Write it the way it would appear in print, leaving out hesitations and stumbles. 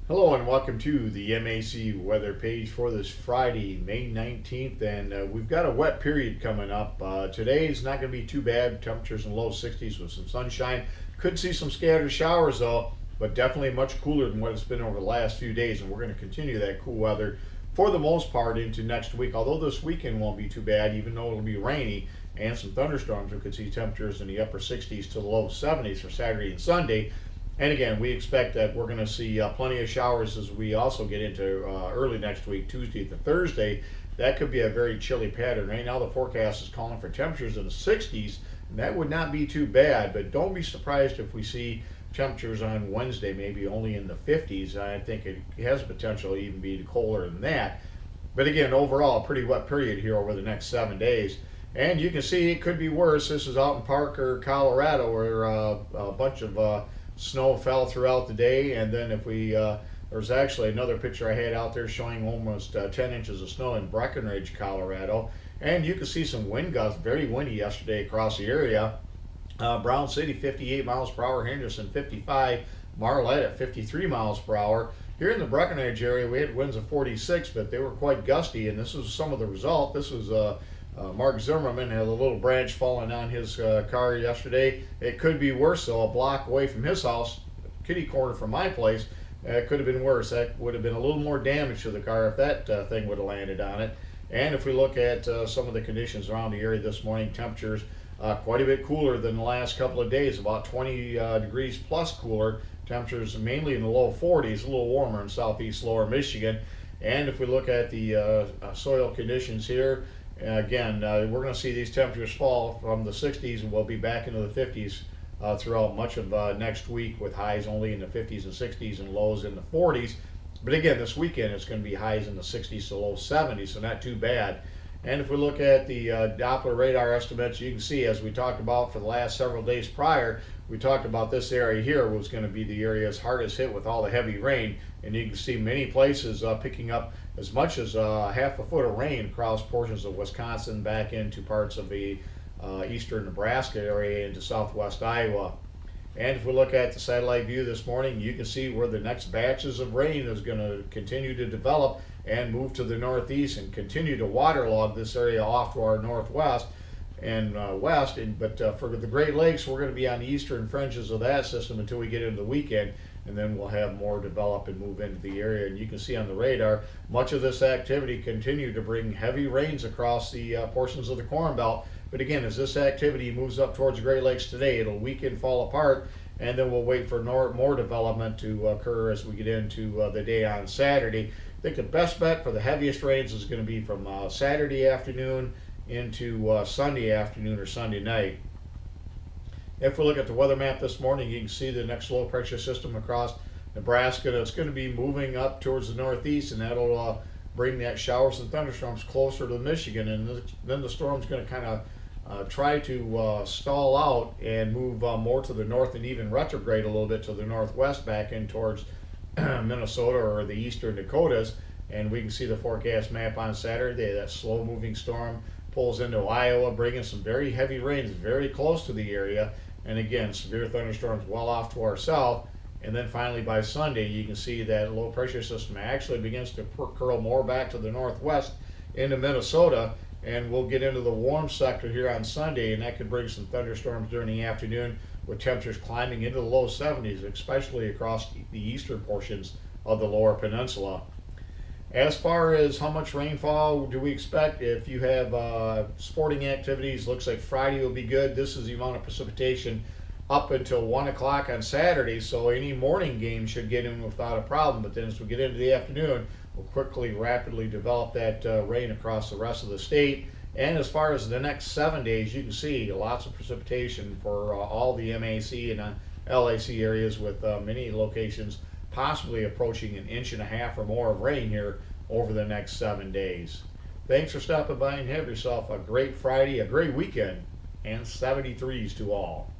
Hello and welcome to the MAC weather page for this Friday, May 19th, and we've got a wet period coming up. Today is not going to be too bad. Temperatures in the low 60s with some sunshine. Could see some scattered showers though, but definitely much cooler than what it's been over the last few days, and we're going to continue that cool weather for the most part into next week, although this weekend won't be too bad, even though it'll be rainy and some thunderstorms. We could see temperatures in the upper 60s to the low 70s for Saturday and Sunday. And again, we expect that we're going to see plenty of showers as we also get into early next week, Tuesday to Thursday. That could be a very chilly pattern. Right now, the forecast is calling for temperatures in the 60s, and that would not be too bad. But don't be surprised if we see temperatures on Wednesday maybe only in the 50s. I think it has potential to even be colder than that. But again, overall, a pretty wet period here over the next 7 days. And you can see it could be worse. This is out in Parker, Colorado, where a bunch of snow fell throughout the day, and then if we there's actually another picture I had out there showing almost 10 inches of snow in Breckenridge, Colorado, and you can see some wind gusts, very windy yesterday across the area. Brown City 58 miles per hour, Henderson 55, Marlette at 53 miles per hour. Here in the Breckenridge area we had winds of 46, but they were quite gusty, and this was some of the result. This was Mark Zimmerman had a little branch falling on his car yesterday. It could be worse though, a block away from his house, kitty corner from my place. It could have been worse. That would have been a little more damage to the car if that thing would have landed on it. And if we look at some of the conditions around the area this morning, temperatures quite a bit cooler than the last couple of days, about 20 degrees plus cooler. Temperatures mainly in the low 40s, a little warmer in southeast lower Michigan. And if we look at the soil conditions here, again, we're going to see these temperatures fall from the 60s, and we'll be back into the 50s throughout much of next week, with highs only in the 50s and 60s and lows in the 40s. But again, this weekend it's going to be highs in the 60s to low 70s, so not too bad. And if we look at the Doppler radar estimates, you can see, as we talked about for the last several days prior, we talked about this area here was going to be the areas hardest hit with all the heavy rain, and you can see many places picking up as much as half a foot of rain across portions of Wisconsin back into parts of the eastern Nebraska area into southwest Iowa. And if we look at the satellite view this morning, you can see where the next batches of rain is going to continue to develop and move to the northeast and continue to waterlog this area off to our northwest and west. But for the Great Lakes, we're going to be on the eastern fringes of that system until we get into the weekend, and then we'll have more develop and move into the area. And you can see on the radar, much of this activity continued to bring heavy rains across the portions of the Corn Belt. But again, as this activity moves up towards the Great Lakes today, it'll weaken, fall apart, and then we'll wait for more development to occur as we get into the day on Saturday. I think the best bet for the heaviest rains is going to be from Saturday afternoon into Sunday afternoon or Sunday night. If we look at the weather map this morning, you can see the next low pressure system across Nebraska that's going to be moving up towards the northeast, and that'll bring that showers and thunderstorms closer to Michigan, and then the storm's going to kind of try to stall out and move more to the north and even retrograde a little bit to the northwest back in towards Minnesota or the eastern Dakotas. And we can see the forecast map on Saturday. That slow moving storm pulls into Iowa, bringing some very heavy rains very close to the area, and again severe thunderstorms well off to our south. And then finally by Sunday, you can see that low pressure system actually begins to curl more back to the northwest into Minnesota, and we'll get into the warm sector here on Sunday, and that could bring some thunderstorms during the afternoon with temperatures climbing into the low 70s, especially across the eastern portions of the lower peninsula. As far as how much rainfall do we expect, if you have sporting activities, looks like Friday will be good. This is the amount of precipitation up until 1 o'clock on Saturday, so any morning game should get in without a problem. But then as we get into the afternoon, we'll quickly, rapidly develop that rain across the rest of the state. And as far as the next 7 days, you can see lots of precipitation for all the MAC and LAC areas, with many locations possibly approaching 1.5 inches or more of rain here over the next 7 days. Thanks for stopping by, and have yourself a great Friday, a great weekend, and 73s to all.